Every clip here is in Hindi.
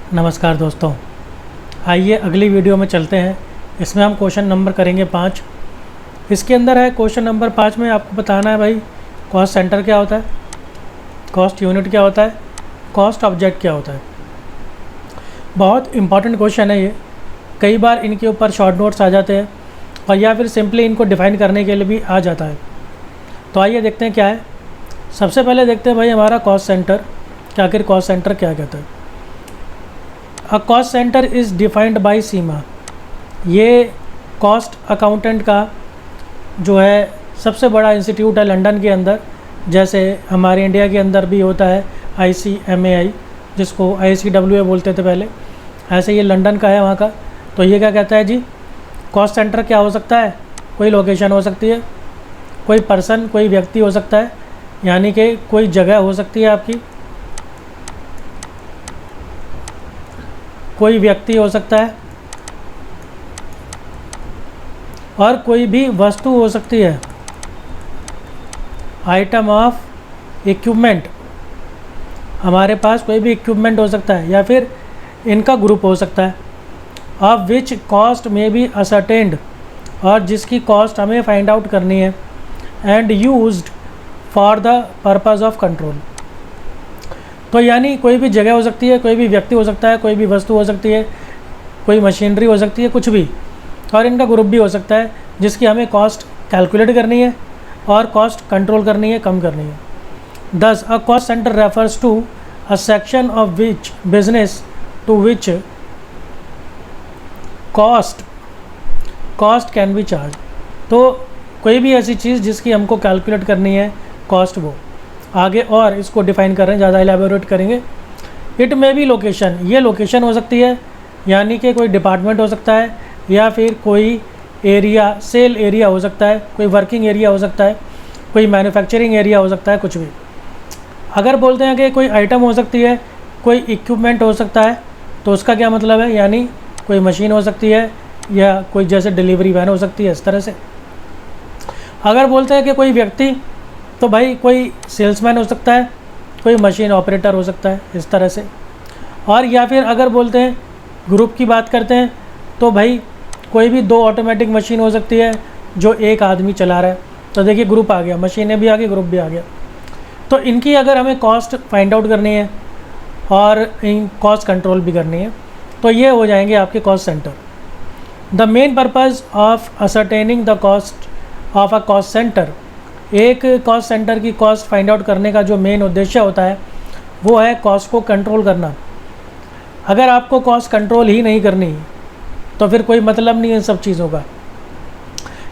नमस्कार दोस्तों, आइए अगली वीडियो में चलते हैं। इसमें हम क्वेश्चन नंबर करेंगे 5। इसके अंदर है क्वेश्चन नंबर 5 में आपको बताना है भाई कॉस्ट सेंटर क्या होता है, कॉस्ट यूनिट क्या होता है, कॉस्ट ऑब्जेक्ट क्या होता है। बहुत इंपॉर्टेंट क्वेश्चन है ये। कई बार इनके ऊपर शॉर्ट नोट्स आ जाते हैं और या फिर सिंपली इनको डिफ़ाइन करने के लिए भी आ जाता है। तो आइए देखते हैं क्या है। सबसे पहले देखते हैं भाई हमारा कॉस्ट सेंटर, कि आखिर कॉस्ट सेंटर क्या कहता है। A cost centre is defined by CIMA. ये कॉस्ट अकाउंटेंट का जो है सबसे बड़ा इंस्टीट्यूट है लंदन के अंदर। जैसे हमारे इंडिया के अंदर भी होता है ICMAI, जिसको ICWA बोलते थे पहले, ऐसे ये लंदन का है वहाँ का। तो ये क्या कहता है जी, कॉस्ट सेंटर क्या हो सकता है, कोई लोकेशन हो सकती है, कोई पर्सन, कोई व्यक्ति हो सकता है, यानी कि कोई जगह हो सकती है आपकी, कोई व्यक्ति हो सकता है, और कोई भी वस्तु हो सकती है, आइटम ऑफ इक्विपमेंट। हमारे पास कोई भी इक्विपमेंट हो सकता है या फिर इनका ग्रुप हो सकता है। ऑफ विच कॉस्ट में बी असर्टेन्ड, और जिसकी कॉस्ट हमें फाइंड आउट करनी है, and used for the purpose of control. तो यानी कोई भी जगह हो सकती है, कोई भी व्यक्ति हो सकता है, कोई भी वस्तु हो सकती है, कोई मशीनरी हो सकती है, कुछ भी, और इनका ग्रुप भी हो सकता है जिसकी हमें कॉस्ट कैलकुलेट करनी है और कॉस्ट कंट्रोल करनी है, कम करनी है। Thus, a cost center refers to a section of which business to which cost can be charged। तो कोई भी ऐसी चीज़ जिसकी हमको कैलकुलेट करनी है कॉस्ट, वो आगे और इसको डिफ़ाइन कर रहे हैं, ज़्यादा एलैबोरेट करेंगे। इट में भी लोकेशन, ये लोकेशन हो सकती है, यानी कि कोई डिपार्टमेंट हो सकता है या फिर कोई एरिया, सेल एरिया हो सकता है, कोई वर्किंग एरिया हो सकता है, कोई मैन्युफैक्चरिंग एरिया हो सकता है, कुछ भी। अगर बोलते हैं कि कोई आइटम हो सकती है, कोई इक्विपमेंट हो सकता है, तो उसका क्या मतलब है, यानी कोई मशीन हो सकती है या कोई जैसे डिलीवरी वैन हो सकती है, इस तरह से। अगर बोलते हैं कि कोई व्यक्ति, तो भाई कोई सेल्समैन हो सकता है, कोई मशीन ऑपरेटर हो सकता है, इस तरह से। और या फिर अगर बोलते हैं ग्रुप की बात करते हैं, तो भाई कोई भी 2 ऑटोमेटिक मशीन हो सकती है जो एक आदमी चला रहा है। तो देखिए ग्रुप आ गया, मशीनें भी आ गई, ग्रुप भी आ गया। तो इनकी अगर हमें कॉस्ट फाइंड आउट करनी है और इन कॉस्ट कंट्रोल भी करनी है, तो ये हो जाएंगे आपके cost centre. The main purpose of ascertaining the cost of a cost centre, एक कॉस्ट सेंटर की कॉस्ट फाइंड आउट करने का जो मेन उद्देश्य होता है वो है कॉस्ट को कंट्रोल करना। अगर आपको कॉस्ट कंट्रोल ही नहीं करनी तो फिर कोई मतलब नहीं है इन सब चीज़ों का।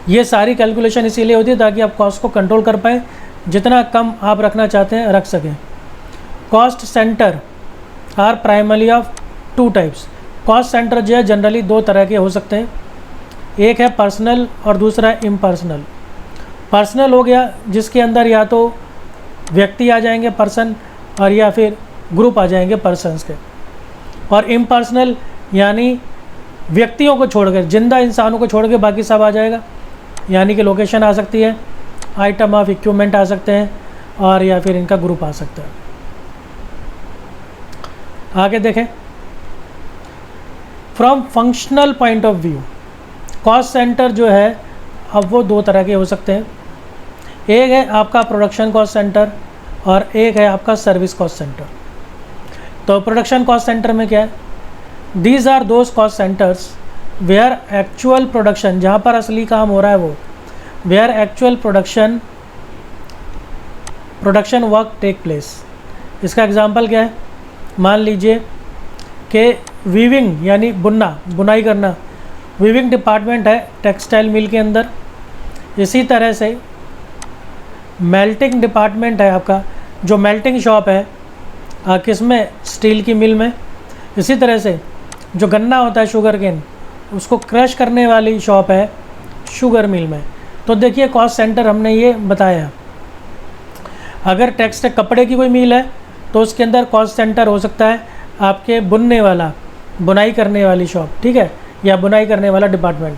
ये सारी कैलकुलेशन इसीलिए होती है ताकि आप कॉस्ट को कंट्रोल कर पाएँ, जितना कम आप रखना चाहते हैं रख सकें। Cost centre are primary of 2 types. Cost centre जो है जनरली 2 तरह के हो सकते हैं, एक है पर्सनल और दूसरा है इम्पर्सनल। पर्सनल हो गया जिसके अंदर या तो व्यक्ति आ जाएंगे पर्सन, और या फिर ग्रुप आ जाएंगे पर्सन्स के। और इम्पर्सनल यानी व्यक्तियों को छोड़कर, जिंदा इंसानों को छोड़ के बाकी सब आ जाएगा, यानी कि लोकेशन आ सकती है, आइटम ऑफ इक्विपमेंट आ सकते हैं, और या फिर इनका ग्रुप आ सकता है। आगे देखें, from functional point of view cost centre जो है अब वो 2 तरह के हो सकते हैं। एक है आपका प्रोडक्शन कॉस्ट सेंटर और एक है आपका सर्विस कॉस्ट सेंटर। तो प्रोडक्शन कॉस्ट सेंटर में क्या है, these are those cost centres where actual production, जहाँ पर असली काम हो रहा है वो, where actual production work take place. इसका एग्जांपल क्या है, मान लीजिए कि वीविंग यानी बुनाई करना, वीविंग डिपार्टमेंट है टेक्सटाइल मिल के अंदर। इसी तरह से मेल्टिंग डिपार्टमेंट है आपका, जो मेल्टिंग शॉप है किस में, स्टील की मिल में। इसी तरह से जो गन्ना होता है शुगर केन, उसको क्रश करने वाली शॉप है शुगर मिल में। तो देखिए कॉस्ट सेंटर हमने ये बताया। अगर टेक्सटाइल कपड़े की कोई मिल है तो उसके अंदर कॉस्ट सेंटर हो सकता है आपके बुनने वाला, बुनाई करने वाली शॉप, ठीक है, या बुनाई करने वाला डिपार्टमेंट।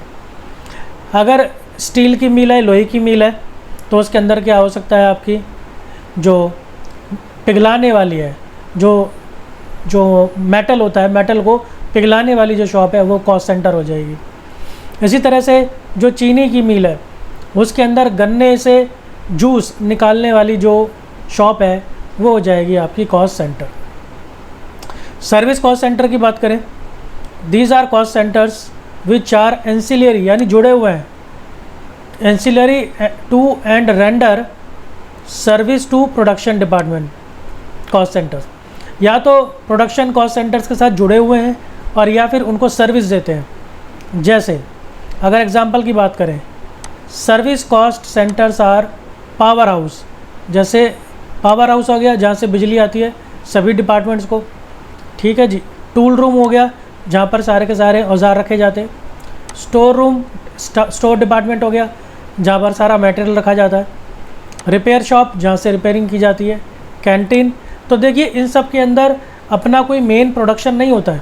अगर स्टील की मिल है, लोहे की मिल है, तो उसके अंदर क्या हो सकता है, आपकी जो पिघलाने वाली है, जो जो मेटल होता है, मेटल को पिघलाने वाली जो शॉप है वो कॉस्ट सेंटर हो जाएगी। इसी तरह से जो चीनी की मिल है उसके अंदर गन्ने से जूस निकालने वाली जो शॉप है वो हो जाएगी आपकी cost centre. Service cost centre की बात करें, these are cost centres which are ancillary यानी जुड़े हुए हैं, ancillary to and render service to production department cost centres. या तो प्रोडक्शन कॉस्ट सेंटर्स के साथ जुड़े हुए हैं और या फिर उनको सर्विस देते हैं। जैसे अगर एग्जांपल की बात करें, service cost centres are power house, जैसे पावर हाउस हो गया जहाँ से बिजली आती है सभी डिपार्टमेंट्स को, ठीक है जी। टूल रूम हो गया जहाँ पर सारे के सारे औजार रखे जाते हैं। स्टोर रूम, स्टोर डिपार्टमेंट हो गया जहाँ पर सारा मटेरियल रखा जाता है। रिपेयर शॉप जहाँ से रिपेयरिंग की जाती है। कैंटीन। तो देखिए इन सब के अंदर अपना कोई मेन प्रोडक्शन नहीं होता है,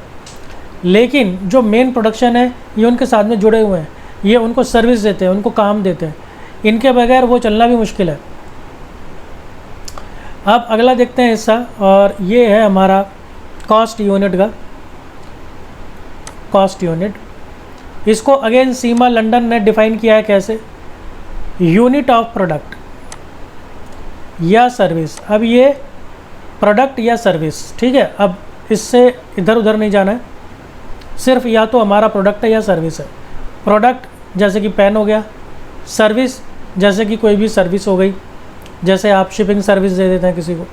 लेकिन जो मेन प्रोडक्शन है ये उनके साथ में जुड़े हुए हैं, ये उनको सर्विस देते हैं, उनको काम देते हैं, इनके बगैर वो चलना भी मुश्किल है। अब अगला देखते हैं हिस्सा, और ये है हमारा कॉस्ट यूनिट का। कॉस्ट यूनिट इसको अगेन सीमा लंदन ने डिफाइन किया है कैसे, यूनिट ऑफ प्रोडक्ट या सर्विस। अब ये प्रोडक्ट या सर्विस, ठीक है, अब इससे इधर उधर नहीं जाना है, सिर्फ या तो हमारा प्रोडक्ट है या सर्विस है। प्रोडक्ट जैसे कि पेन हो गया, सर्विस जैसे कि कोई भी सर्विस हो गई, जैसे आप शिपिंग सर्विस दे देते हैं किसी को,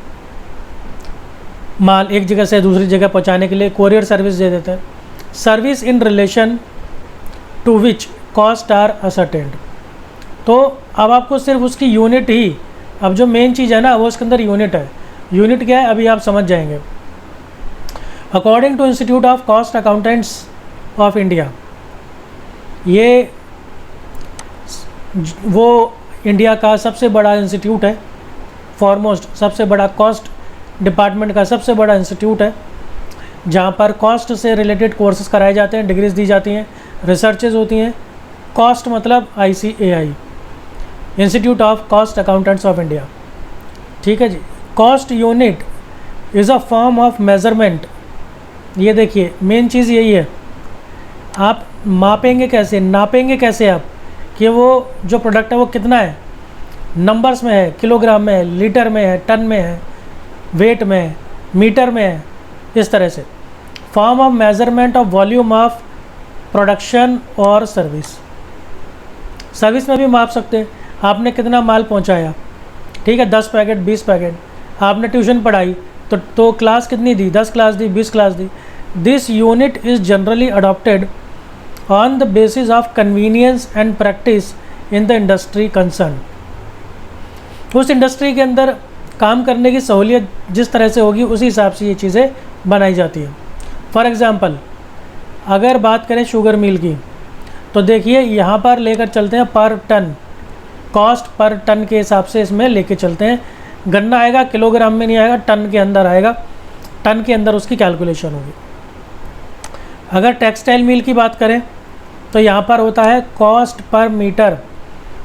माल एक जगह से दूसरी जगह पहुंचाने के लिए कोरियर सर्विस दे देते हैं। Service in relation to which cost are ascertained. तो अब आपको सिर्फ उसकी यूनिट ही, अब जो मेन चीज़ है ना वो उसके अंदर यूनिट है। यूनिट क्या है अभी आप समझ जाएंगे। According to institute of cost accountants of India, ये वो इंडिया का सबसे बड़ा इंस्टीट्यूट है, फॉरमोस्ट सबसे बड़ा कॉस्ट डिपार्टमेंट का सबसे बड़ा इंस्टीट्यूट है, जहाँ पर कॉस्ट से रिलेटेड कोर्सेज कराए जाते हैं, डिग्रीज दी जाती हैं, रिसर्चेज होती हैं। कॉस्ट मतलब ICAI, institute of cost accountants of India, ठीक है जी। Cost unit is a form of measurement. ये देखिए मेन चीज़ यही है, आप मापेंगे कैसे, नापेंगे कैसे आप कि वो जो प्रोडक्ट है वो कितना है, नंबर्स में है, किलोग्राम में है, लीटर में है, टन में है, वेट में है, मीटर में है, इस तरह से। Form of measurement of volume of production और सर्विस। सर्विस में भी माप सकते हैं, आपने कितना माल पहुंचाया, ठीक है, 10 पैकेट 20 पैकेट, आपने ट्यूशन पढ़ाई तो क्लास कितनी दी, 10 class the, 20 class the. This unit is generally adopted on the basis of convenience and practice in the industry concern. उस इंडस्ट्री के अंदर काम करने की सहूलियत जिस तरह से होगी उसी हिसाब से ये चीज़ें बनाई जाती हैं। फॉर एग्ज़ाम्पल अगर बात करें शुगर मिल की, तो देखिए यहाँ पर लेकर चलते हैं पर टन, कॉस्ट पर टन के हिसाब से इसमें लेके चलते हैं। गन्ना आएगा किलोग्राम में नहीं आएगा, टन के अंदर आएगा, टन के अंदर उसकी कैलकुलेशन होगी। अगर टेक्सटाइल मिल की बात करें तो यहाँ पर होता है कॉस्ट पर मीटर,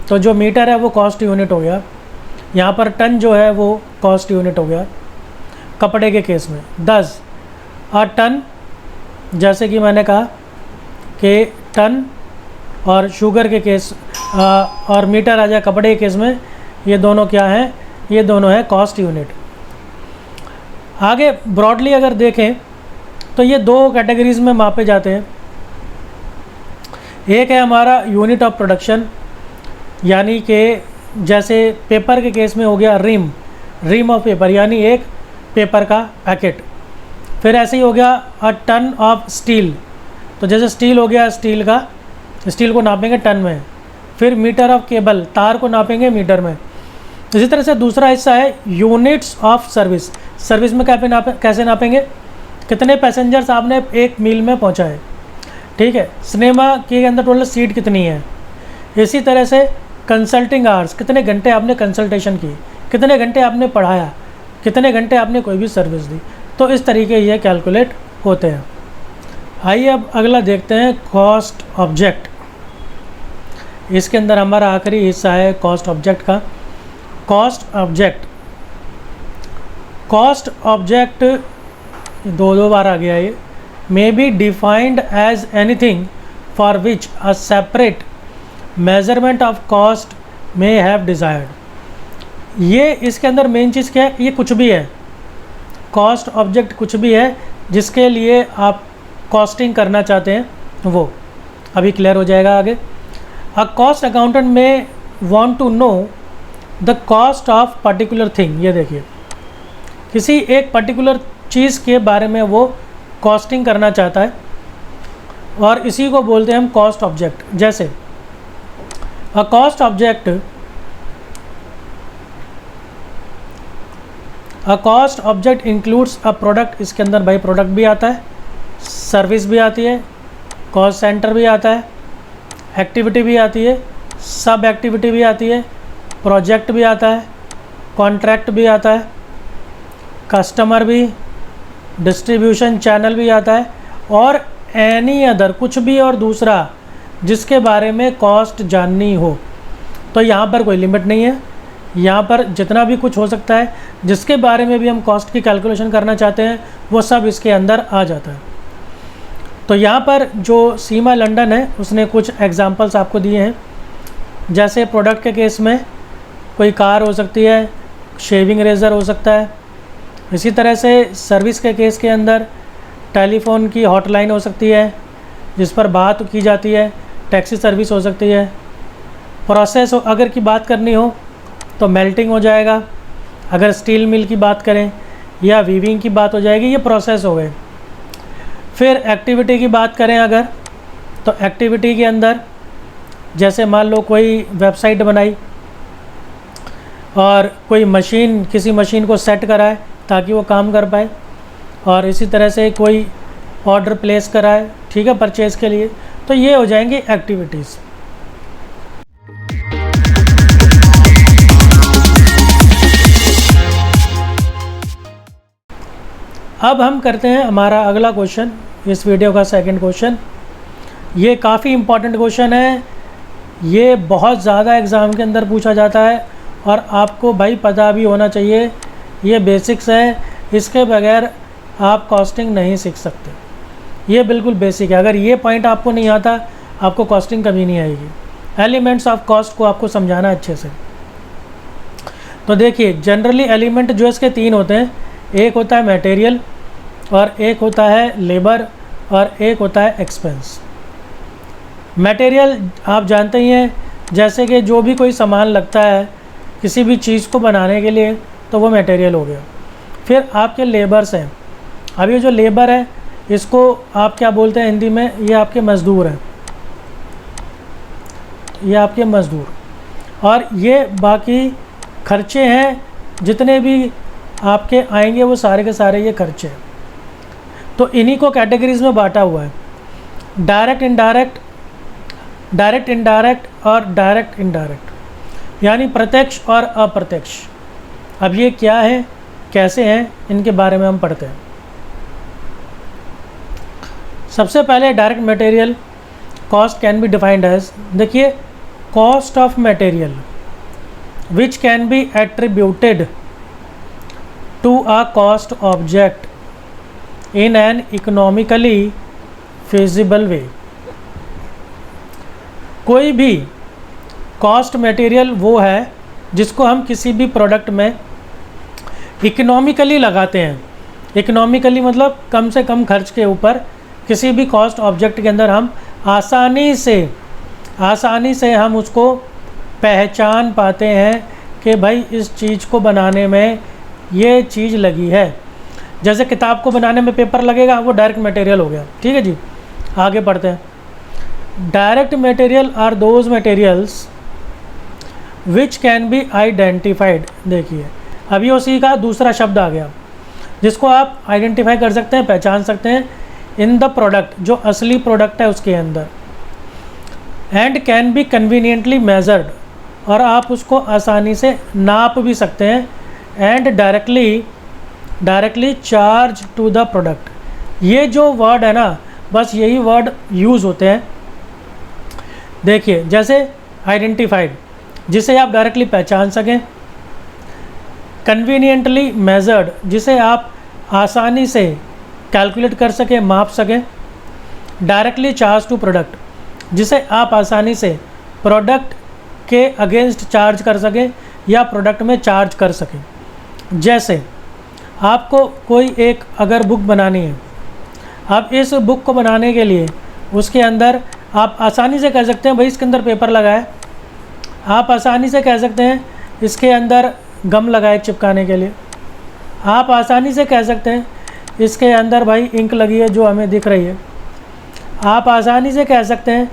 तो जो मीटर है वो कॉस्ट यूनिट हो गया, यहाँ पर टन जो है वो कॉस्ट यूनिट हो गया। कपड़े के केस में 10 और टन, जैसे कि मैंने कहा कि टन और शुगर के केस और मीटर आ जाए कपड़े के केस में, ये दोनों क्या हैं, ये दोनों है कॉस्ट यूनिट। आगे ब्रॉडली अगर देखें तो ये दो कैटेगरीज में मापे जाते हैं। एक है हमारा यूनिट ऑफ प्रोडक्शन, यानी कि जैसे पेपर के केस में हो गया रिम ऑफ पेपर, यानी एक पेपर का पैकेट। फिर ऐसे ही हो गया अ टन ऑफ स्टील, तो जैसे स्टील हो गया, स्टील को नापेंगे टन में। फिर मीटर ऑफ केबल, तार को नापेंगे मीटर में। इसी तरह से दूसरा हिस्सा है यूनिट्स ऑफ सर्विस। सर्विस में कैसे नापेंगे, कितने पैसेंजर्स आपने एक मील में पहुंचाए, ठीक है। सिनेमा के अंदर टोटल सीट कितनी है। इसी तरह से कंसल्टिंग आवर्स, कितने घंटे आपने कंसल्टेशन की, कितने घंटे आपने पढ़ाया, कितने घंटे आपने कोई भी सर्विस दी। तो इस तरीके ये कैलकुलेट होते हैं। आइए अब अगला देखते हैं कॉस्ट ऑब्जेक्ट। इसके अंदर हमारा आखिरी हिस्सा है कॉस्ट ऑब्जेक्ट का। कॉस्ट ऑब्जेक्ट दो बार आ गया ये, may be defined as anything for which a separate measurement of cost may have desired. ये इसके अंदर मेन चीज़ क्या है, ये कुछ भी है, कॉस्ट ऑब्जेक्ट कुछ भी है जिसके लिए आप कॉस्टिंग करना चाहते हैं, वो अभी क्लियर हो जाएगा आगे। A cost accountant may want to know the cost of particular thing. ये देखिए, किसी एक पर्टिकुलर चीज़ के बारे में वो कॉस्टिंग करना चाहता है और इसी को बोलते हैं हम कॉस्ट ऑब्जेक्ट। जैसे अ cost object, a cost object includes a product, इसके अंदर भाई प्रोडक्ट भी आता है, सर्विस भी आती है, कॉस्ट सेंटर भी आता है, एक्टिविटी भी आती है, सब एक्टिविटी भी आती है, प्रोजेक्ट भी आता है, कॉन्ट्रैक्ट भी आता है, कस्टमर भी, डिस्ट्रीब्यूशन चैनल भी आता है, और एनी अदर कुछ भी और दूसरा जिसके बारे में कॉस्ट जाननी हो। तो यहाँ पर कोई लिमिट नहीं है, यहाँ पर जितना भी कुछ हो सकता है जिसके बारे में भी हम कॉस्ट की कैलकुलेशन करना चाहते हैं वो सब इसके अंदर आ जाता है। तो यहाँ पर जो सीमा लंदन है उसने कुछ एग्जांपल्स आपको दिए हैं, जैसे प्रोडक्ट के केस में कोई कार हो सकती है, शेविंग रेज़र हो सकता है। इसी तरह से सर्विस के केस के अंदर टेलीफोन की हॉटलाइन हो सकती है जिस पर बात की जाती है, टैक्सी सर्विस हो सकती है। प्रोसेस अगर की बात करनी हो तो मेल्टिंग हो जाएगा, अगर स्टील मिल की बात करें या वीविंग की बात हो जाएगी, ये प्रोसेस हो गए। फिर एक्टिविटी की बात करें अगर, तो एक्टिविटी के अंदर जैसे मान लो कोई वेबसाइट बनाई और कोई मशीन, किसी मशीन को सेट कराए ताकि वो काम कर पाए, और इसी तरह से कोई ऑर्डर प्लेस कराए, ठीक है, परचेज़ के लिए, तो ये हो जाएंगी एक्टिविटीज़। अब हम करते हैं हमारा अगला क्वेश्चन, इस वीडियो का सेकंड क्वेश्चन। ये काफ़ी इम्पॉर्टेंट क्वेश्चन है, ये बहुत ज़्यादा एग्ज़ाम के अंदर पूछा जाता है और आपको भाई पता भी होना चाहिए, ये बेसिक्स है, इसके बगैर आप कॉस्टिंग नहीं सीख सकते। ये बिल्कुल बेसिक है, अगर ये पॉइंट आपको नहीं आता आपको कॉस्टिंग कभी नहीं आएगी। एलिमेंट्स ऑफ कॉस्ट को आपको समझाना अच्छे से। तो देखिए, जनरली एलिमेंट जो इसके तीन होते हैं, एक होता है मटेरियल और एक होता है लेबर और एक होता है एक्सपेंस। मटेरियल आप जानते ही हैं, जैसे कि जो भी कोई सामान लगता है किसी भी चीज़ को बनाने के लिए तो वो मटेरियल हो गया। फिर आपके लेबर्स हैं, अब ये जो लेबर है इसको आप क्या बोलते हैं हिंदी में, ये आपके मज़दूर हैं, ये आपके मज़दूर। और ये बाकी खर्चे हैं जितने भी आपके आएंगे वो सारे के सारे ये खर्चे हैं। तो इन्हीं को कैटेगरीज में बांटा हुआ है, डायरेक्ट इनडायरेक्ट, डायरेक्ट इनडायरेक्ट और डायरेक्ट इनडायरेक्ट, यानी प्रत्यक्ष और अप्रत्यक्ष। अब ये क्या है, कैसे हैं, इनके बारे में हम पढ़ते हैं। सबसे पहले direct material cost can be defined as, देखिए, cost of material which can be attributed to a cost object in an economically feasible way. कोई भी कॉस्ट मटेरियल वो है जिसको हम किसी भी प्रोडक्ट में इकोनॉमिकली लगाते हैं। इकोनॉमिकली मतलब कम से कम खर्च के ऊपर किसी भी कॉस्ट ऑब्जेक्ट के अंदर हम आसानी से हम उसको पहचान पाते हैं कि भाई इस चीज़ को बनाने में ये चीज़ लगी है। जैसे किताब को बनाने में पेपर लगेगा, वो डायरेक्ट मटेरियल हो गया, ठीक है जी। आगे पढ़ते हैं। Direct material are those materials which can be identified. देखिए, अभी उसी का दूसरा शब्द आ गया जिसको आप आइडेंटिफाई कर सकते हैं, पहचान सकते हैं इन द प्रोडक्ट, जो असली प्रोडक्ट है उसके अंदर, and can be conveniently measured, और आप उसको आसानी से नाप भी सकते हैं, and directly charge to the product. ये जो वर्ड है ना, बस यही वर्ड यूज़ होते हैं। देखिए, जैसे आइडेंटिफाइड, जिसे आप डायरेक्टली पहचान सकें, कन्वीनियंटली मेजर्ड, जिसे आप आसानी से कैलकुलेट कर सकें, माप सकें। डायरेक्टली चार्ज टू प्रोडक्ट, जिसे आप आसानी से प्रोडक्ट के अगेंस्ट चार्ज कर सकें या प्रोडक्ट में चार्ज कर सकें। जैसे आपको कोई एक अगर बुक बनानी है, अब इस बुक को बनाने के लिए उसके अंदर आप आसानी से कह सकते हैं भाई इसके अंदर पेपर लगाए, आप आसानी से कह सकते हैं इसके अंदर गम लगाए चिपकाने के लिए, आप आसानी से कह सकते हैं इसके अंदर भाई इंक लगी है जो हमें दिख रही है, आप आसानी से कह सकते हैं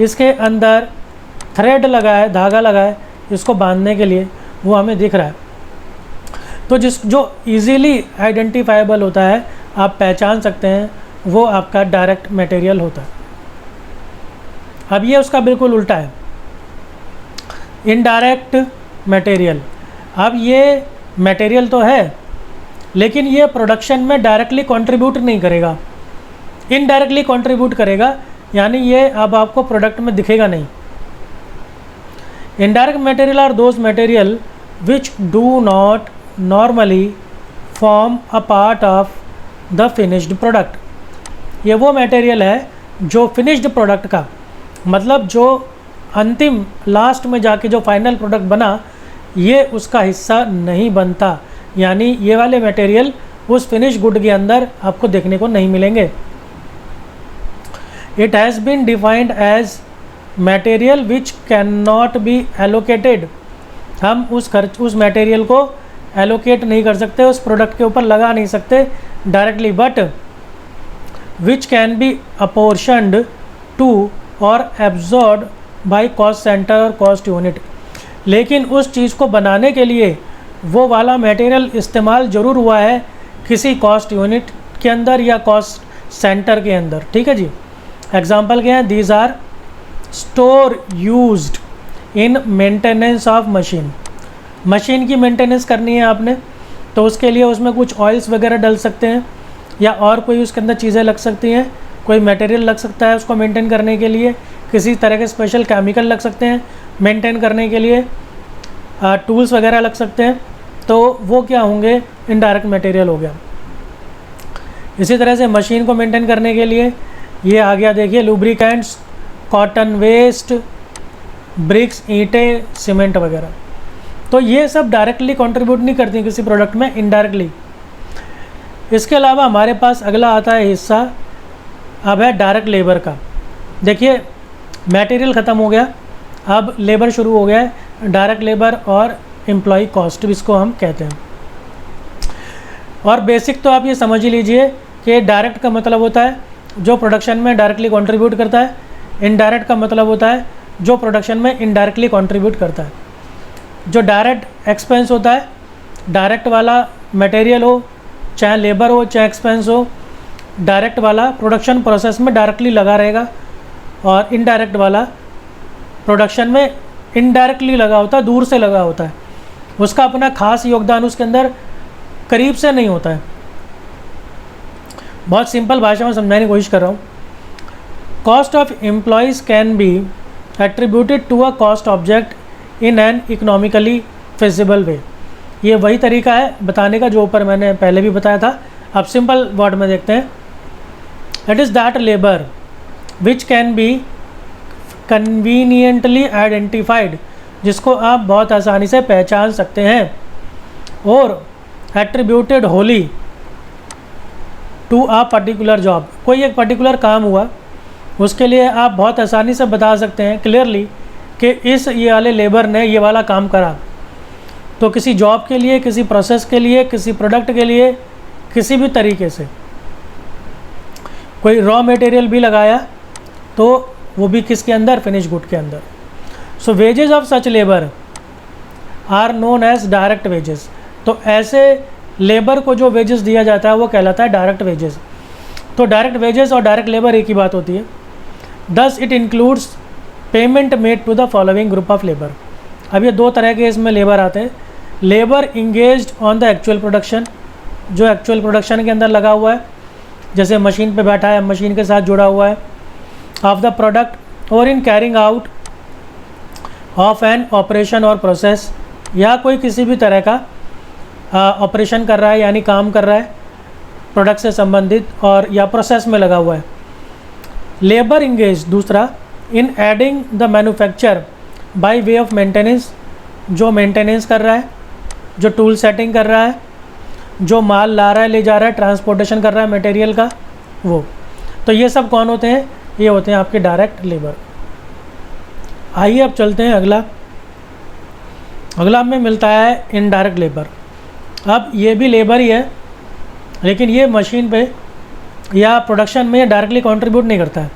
इसके अंदर थ्रेड लगा है, धागा लगा है इसको बांधने के लिए, वो हमें दिख रहा है। तो जो इजीली आइडेंटिफाइबल होता है, आप पहचान सकते हैं, वो आपका डायरेक्ट मटेरियल होता है। अब ये उसका बिल्कुल उल्टा है, इनडायरेक्ट मटेरियल। अब ये मटेरियल तो है लेकिन ये प्रोडक्शन में डायरेक्टली कंट्रीब्यूट नहीं करेगा, इनडायरेक्टली कंट्रीब्यूट करेगा, यानी ये अब आपको प्रोडक्ट में दिखेगा नहीं। Indirect material are those material which do not normally form a part of the finished product. ये वो मटेरियल है जो फिनिश्ड प्रोडक्ट का, मतलब जो अंतिम लास्ट में जाके जो फाइनल प्रोडक्ट बना, ये उसका हिस्सा नहीं बनता, यानी ये वाले मटेरियल उस फिनिश गुड के अंदर आपको देखने को नहीं मिलेंगे। It has been defined as material which can not be allocated. हम उस मटेरियल को एलोकेट नहीं कर सकते, उस प्रोडक्ट के ऊपर लगा नहीं सकते directly, but which can be apportioned to और एब्जॉर्ब बाय कॉस्ट सेंटर और कॉस्ट यूनिट। लेकिन उस चीज़ को बनाने के लिए वो वाला मटेरियल इस्तेमाल ज़रूर हुआ है किसी कॉस्ट यूनिट के अंदर या कॉस्ट सेंटर के अंदर, ठीक है जी। एग्जाम्पल क्या है, these are store used in maintenance of machine. Machine की मेंटेनेंस करनी है आपने, तो उसके लिए उसमें कुछ ऑयल्स वगैरह डल सकते हैं या और कोई उसके अंदर चीज़ें लग सकती हैं, कोई मटेरियल लग सकता है उसको मेंटेन करने के लिए, किसी तरह के स्पेशल केमिकल लग सकते हैं मेंटेन करने के लिए, टूल्स वगैरह लग सकते हैं, तो वो क्या होंगे, इनडायरेक्ट मटेरियल हो गया। इसी तरह से मशीन को मेंटेन करने के लिए ये आ गया, देखिए लुब्रिकेंट्स, कॉटन वेस्ट, ब्रिक्स, ईंटें, सीमेंट वगैरह। तो ये सब डायरेक्टली कंट्रीब्यूट नहीं करती किसी प्रोडक्ट में, इनडायरेक्टली। इसके अलावा हमारे पास अगला आता है हिस्सा, अब है डायरेक्ट लेबर का। देखिए मटेरियल ख़त्म हो गया, अब लेबर शुरू हो गया है, डायरेक्ट लेबर और एम्प्लॉय कॉस्ट इसको हम कहते हैं। और बेसिक तो आप ये समझ ही लीजिए कि डायरेक्ट का मतलब होता है जो प्रोडक्शन में डायरेक्टली कंट्रीब्यूट करता है, इनडायरेक्ट का मतलब होता है जो प्रोडक्शन में इनडायरेक्टली कंट्रीब्यूट करता है। जो डायरेक्ट एक्सपेंस होता है, डायरेक्ट वाला मटेरियल हो, चाहे लेबर हो चाहे एक्सपेंस हो, डायरेक्ट वाला प्रोडक्शन प्रोसेस में डायरेक्टली लगा रहेगा और इनडायरेक्ट वाला प्रोडक्शन में इनडायरेक्टली लगा होता है, दूर से लगा होता है, उसका अपना खास योगदान उसके अंदर करीब से नहीं होता है। बहुत सिंपल भाषा में समझाने की कोशिश कर रहा हूँ। Cost of employees can be attributed to a cost object in an economically feasible way. ये वही तरीका है बताने का जो ऊपर मैंने पहले भी बताया था। अब सिंपल वर्ड में देखते हैं, it is that labour which can be conveniently identified, जिसको आप बहुत आसानी से पहचान सकते हैं, और attributed wholly to a particular job. कोई एक पर्टिकुलर काम हुआ, उसके लिए आप बहुत आसानी से बता सकते हैं क्लियरली कि ये वाले लेबर ने ये वाला काम करा। तो किसी जॉब के लिए, किसी प्रोसेस के लिए, किसी प्रोडक्ट के लिए, किसी भी तरीके से कोई रॉ मटेरियल भी लगाया तो वो भी किसके अंदर, फिनिश गुड के अंदर। So wages of such labour are known as direct wages. तो ऐसे लेबर को जो वेजेस दिया जाता है वो कहलाता है डायरेक्ट वेजेस। तो डायरेक्ट वेजेस और डायरेक्ट लेबर एक ही बात होती है। Thus it includes payment made to the following group of labour. अब ये दो तरह के इसमें लेबर आते हैं। Labour engaged on the actual production, जो एक्चुअल प्रोडक्शन के अंदर लगा हुआ है, जैसे मशीन पे बैठा है, मशीन के साथ जुड़ा हुआ है, ऑफ द प्रोडक्ट और in carrying out of an operation और प्रोसेस, या कोई किसी भी तरह का ऑपरेशन कर रहा है यानी काम कर रहा है, प्रोडक्ट से संबंधित और या प्रोसेस में लगा हुआ है। लेबर इंगेज दूसरा in aiding the manufacture by way of maintenance, जो मेंटेनेंस कर रहा है, जो टूल सेटिंग कर रहा है, जो माल ला रहा है ले जा रहा है, ट्रांसपोर्टेशन कर रहा है मटेरियल का, वो। तो ये सब कौन होते हैं? ये होते हैं आपके डायरेक्ट लेबर। आइए अब चलते हैं अगला हमें मिलता है इनडायरेक्ट लेबर। अब ये भी लेबर ही है, लेकिन ये मशीन पे या प्रोडक्शन में डायरेक्टली कंट्रीब्यूट नहीं करता है।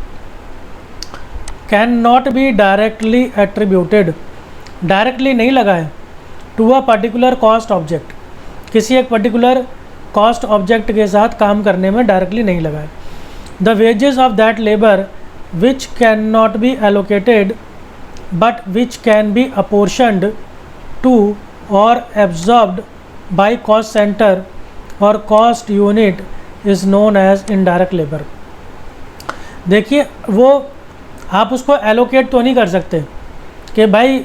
Can not be directly attributed, directly नहीं लगा है to a particular cost object, किसी एक पर्टिकुलर कॉस्ट ऑब्जेक्ट के साथ काम करने में डायरेक्टली नहीं लगा है। The wages of that labour which can not be allocated but which can be apportioned to और एब्जॉर्ब्ड बाय कॉस्ट सेंटर और cost unit is known as indirect labour. देखिए, वो आप उसको एलोकेट तो नहीं कर सकते कि भाई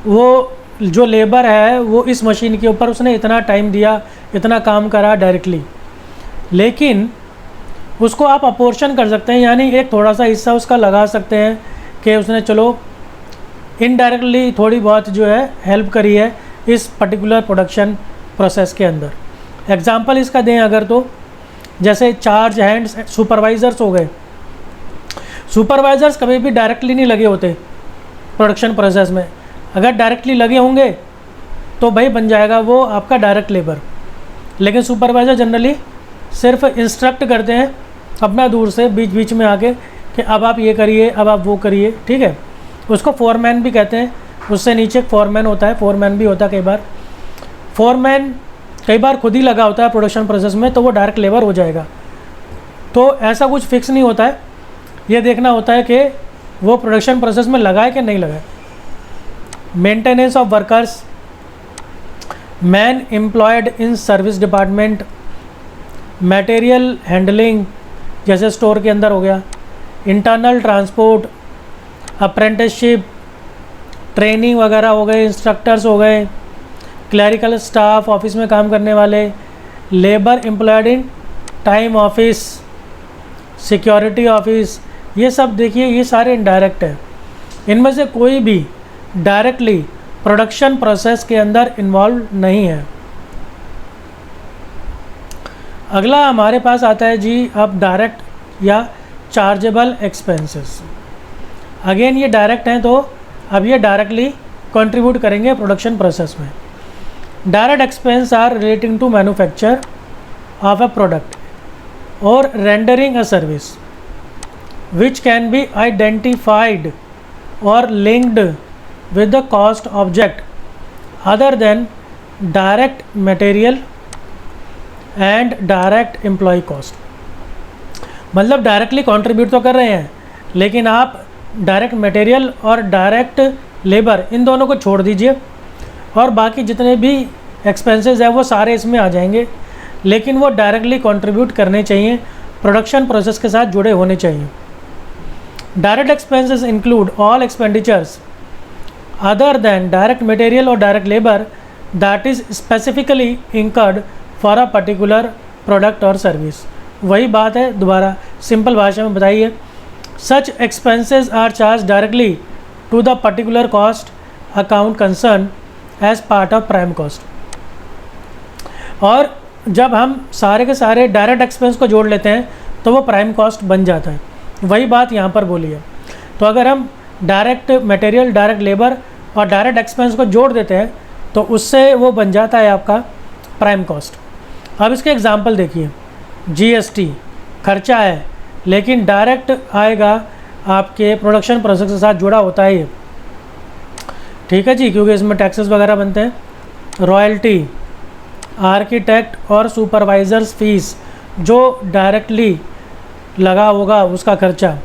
वो जो लेबर है वो इस मशीन के ऊपर उसने इतना टाइम दिया, इतना काम करा डायरेक्टली, लेकिन उसको आप अपोर्शन कर सकते हैं, यानी एक थोड़ा सा हिस्सा उसका लगा सकते हैं कि उसने चलो इनडायरेक्टली थोड़ी बहुत जो है हेल्प करी है इस पर्टिकुलर प्रोडक्शन प्रोसेस के अंदर। एग्जांपल इसका दें अगर, तो जैसे चार्ज हैंड्स सुपरवाइज़र्स हो गए। सुपरवाइज़र्स कभी भी डायरेक्टली नहीं लगे होते प्रोडक्शन प्रोसेस में, अगर डायरेक्टली लगे होंगे तो भाई बन जाएगा वो आपका डायरेक्ट लेबर। लेकिन सुपरवाइज़र जनरली सिर्फ इंस्ट्रक्ट करते हैं अपना दूर से बीच बीच में आके कि अब आप ये करिए, अब आप वो करिए, ठीक है। उसको फोरमैन भी कहते हैं, उससे नीचे फोरमैन होता है, फोरमैन भी होता है कई बार। फोरमैन कई बार खुद ही लगा होता है प्रोडक्शन प्रोसेस में, तो वो डायरेक्ट लेबर हो जाएगा। तो ऐसा कुछ फिक्स नहीं होता है, ये देखना होता है कि वो प्रोडक्शन प्रोसेस में लगा है कि नहीं लगा है। Maintenance of workers, man employed in service department, material handling जैसे स्टोर के अंदर हो गया, इंटरनल ट्रांसपोर्ट, अप्रेंटिसशिप, ट्रेनिंग वगैरह हो गए, इंस्ट्रक्टर्स हो गए, क्लरिकल स्टाफ ऑफिस में काम करने वाले, labour employed in time office, security office, ये सब देखिए ये सारे इनडायरेक्ट हैं। इनमें से कोई भी डायरेक्टली प्रोडक्शन प्रोसेस के अंदर इन्वॉल्व नहीं है। अगला हमारे पास आता है जी अब डायरेक्ट या चार्जेबल एक्सपेंसेस। अगेन ये डायरेक्ट हैं, तो अब ये डायरेक्टली कंट्रीब्यूट करेंगे प्रोडक्शन प्रोसेस में। Direct expense are relating to manufacture of a product और rendering a service which can be identified or linked with the cost object other than direct material and direct employee cost। मतलब डायरेक्टली कंट्रीब्यूट तो कर रहे हैं, लेकिन आप डायरेक्ट मटेरियल और डायरेक्ट लेबर इन दोनों को छोड़ दीजिए और बाकी जितने भी एक्सपेंसेस हैं वो सारे इसमें आ जाएंगे, लेकिन वो डायरेक्टली कंट्रीब्यूट करने चाहिए, प्रोडक्शन प्रोसेस के साथ जुड़े होने चाहिए। Direct expenses include all expenditures other than direct material or direct labor that is specifically incurred for a particular product or service। वही बात है, दोबारा सिंपल भाषा में बताइए। Such expenses are charged directly to the particular cost account concerned as part of prime cost। और जब हम सारे के सारे डायरेक्ट एक्सपेंस को जोड़ लेते हैं तो वो प्राइम कॉस्ट बन जाता है। वही बात यहाँ पर बोली है। तो अगर हम डायरेक्ट मटेरियल, डायरेक्ट लेबर और डायरेक्ट एक्सपेंस को जोड़ देते हैं तो उससे वो बन जाता है आपका प्राइम कॉस्ट। अब इसके एग्जांपल देखिए। जीएसटी खर्चा है, लेकिन डायरेक्ट आएगा आपके प्रोडक्शन प्रोसेस के साथ जुड़ा होता है ये, ठीक है जी, क्योंकि इसमें टैक्सेस वगैरह बनते हैं। रॉयल्टी, आर्किटेक्ट और सुपरवाइज़र्स फीस जो डायरेक्टली लगा होगा उसका खर्चा।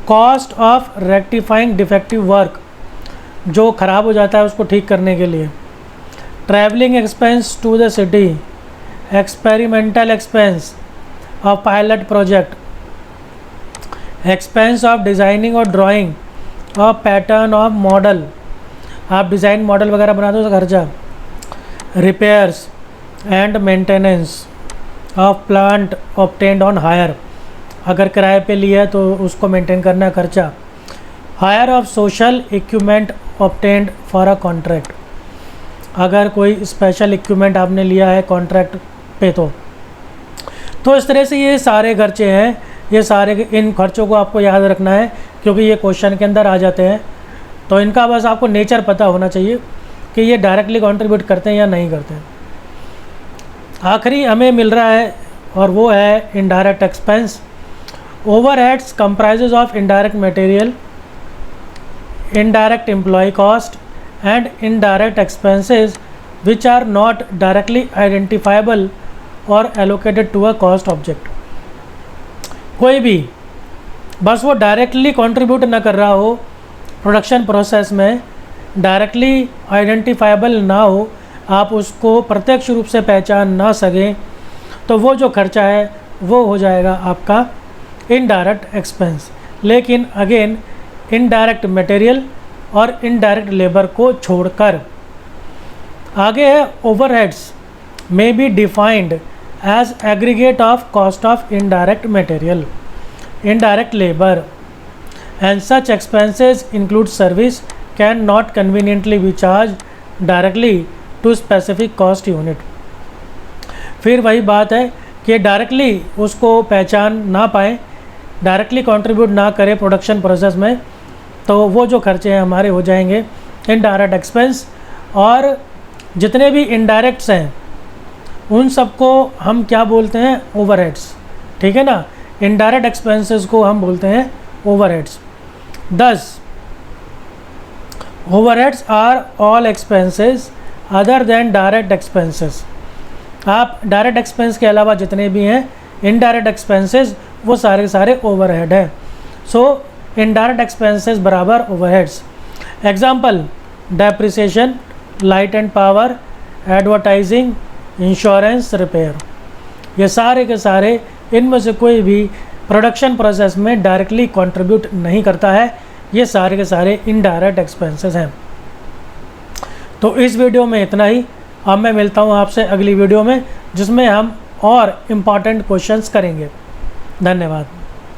Cost of rectifying defective work, जो ख़राब हो जाता है उसको ठीक करने के लिए। Travelling expense to the city, experimental expense of pilot project, expense of designing और drawing of pattern of model, आप डिज़ाइन मॉडल वगैरह बनाते हो उसका खर्चा। Repairs and maintenance of plant obtained on hire, अगर किराए पे लिया है तो उसको मेंटेन करना खर्चा। Hire of special equipment obtained for a contract, अगर कोई स्पेशल इक्विपमेंट आपने लिया है कॉन्ट्रैक्ट पे तो इस तरह से ये सारे खर्चे हैं। ये सारे इन खर्चों को आपको याद रखना है क्योंकि ये क्वेश्चन के अंदर आ जाते हैं। तो इनका बस आपको नेचर पता होना चाहिए कि ये डायरेक्टली कंट्रीब्यूट करते हैं या नहीं करते हैं। आखिरी हमें मिल रहा है और वो है indirect expense. Overheads comprises of indirect material, indirect employ cost and indirect expenses which are not directly identifiable और allocated to a cost object. कोई भी बस वो डायरेक्टली कंट्रीब्यूट ना कर रहा हो प्रोडक्शन प्रोसेस में, डायरेक्टली आइडेंटिफाइबल ना हो, आप उसको प्रत्यक्ष रूप से पहचान ना सकें, तो वो जो खर्चा है वो हो जाएगा आपका इनडायरेक्ट एक्सपेंस। लेकिन अगेन इनडायरेक्ट मटेरियल और इनडायरेक्ट लेबर को छोड़कर। आगे है overheads may be defined as aggregate of cost of indirect material, indirect labor, and such expenses include service can not conveniently be charged directly to specific cost unit। फिर वही बात है कि डायरेक्टली उसको पहचान ना पाए, डायरेक्टली कंट्रीब्यूट ना करें प्रोडक्शन प्रोसेस में, तो वो जो खर्चे हैं हमारे हो जाएंगे इनडायरेक्ट एक्सपेंस। और जितने भी इनडायरेक्ट्स हैं उन सबको हम क्या बोलते हैं, ओवरहेड्स। ठीक है ना, इनडायरेक्ट एक्सपेंसेस को हम बोलते हैं overheads. 10 overheads are all expenses other than direct expenses. आप डायरेक्ट एक्सपेंस के अलावा जितने भी हैं इनडायरेक्ट एक्सपेंसेस वो सारे के सारे ओवरहेड हैं। सो इनडायरेक्ट एक्सपेंसेस बराबर overheads. Example depreciation, light and power, advertising, insurance, repair. ये सारे के सारे इनमें से कोई भी प्रोडक्शन प्रोसेस में डायरेक्टली कंट्रीब्यूट नहीं करता है, ये सारे के सारे इनडायरेक्ट एक्सपेंसेस हैं। तो इस वीडियो में इतना ही। अब मैं मिलता हूँ आपसे अगली वीडियो में जिसमें हम और इम्पॉर्टेंट क्वेश्चंस करेंगे। धन्यवाद।